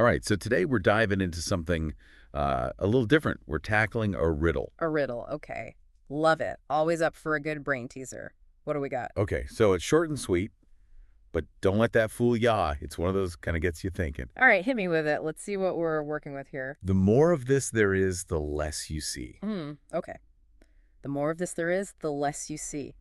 All right, so today we're diving into something a little different. We're tackling a riddle. A riddle, okay. Love it. Always up for a good brain teaser. What do we got? Okay, so it's short and sweet, but don't let that fool ya. It's one of those kind of gets you thinking. All right, hit me with it. Let's see what we're working with here. The more of this there is, the less you see. Okay. The more of this there is, the less you see.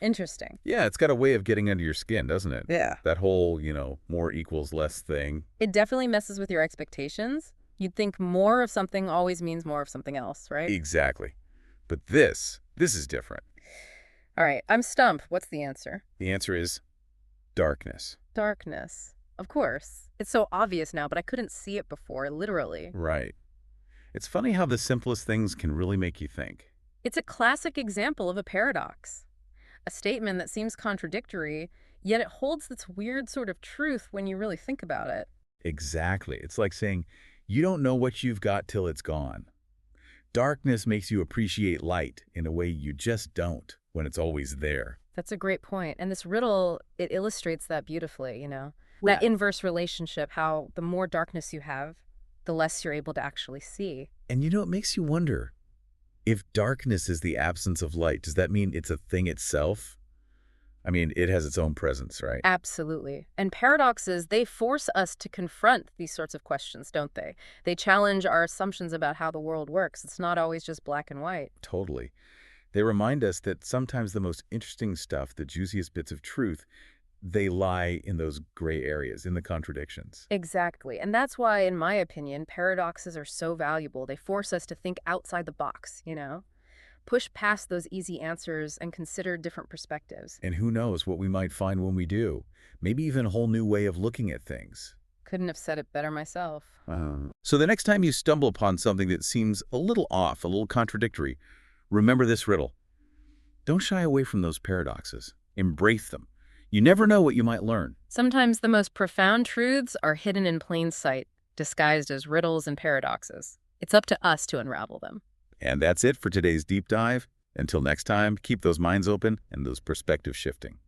Interesting. Yeah, it's got a way of getting under your skin, doesn't it? Yeah. That whole, more equals less thing. It definitely messes with your expectations. You'd think more of something always means more of something else, right? Exactly. But this is different. All right, I'm stumped. What's the answer? The answer is darkness. Darkness. Of course. It's so obvious now, but I couldn't see it before, literally. Right. It's funny how the simplest things can really make you think. It's a classic example of a paradox. A statement that seems contradictory, yet it holds this weird sort of truth when you really think about it. Exactly. It's like saying, you don't know what you've got till it's gone. Darkness makes you appreciate light in a way you just don't when it's always there. That's a great point. And this riddle, it illustrates that beautifully, Yeah. that inverse relationship, how the more darkness you have, the less you're able to actually see. And it makes you wonder, if darkness is the absence of light, does that mean it's a thing itself? I mean, it has its own presence, right? Absolutely. And paradoxes, they force us to confront these sorts of questions, don't they? They challenge our assumptions about how the world works. It's not always just black and white. Totally. They remind us that sometimes the most interesting stuff, the juiciest bits of truth, they lie in those gray areas, in the contradictions. Exactly. And that's why, in my opinion, paradoxes are so valuable. They force us to think outside the box. Push past those easy answers and consider different perspectives. And who knows what we might find when we do. Maybe even a whole new way of looking at things. Couldn't have said it better myself. So the next time you stumble upon something that seems a little off, a little contradictory, remember this riddle. Don't shy away from those paradoxes. Embrace them. You never know what you might learn. Sometimes the most profound truths are hidden in plain sight, disguised as riddles and paradoxes. It's up to us to unravel them. And that's it for today's deep dive. Until next time, keep those minds open and those perspectives shifting.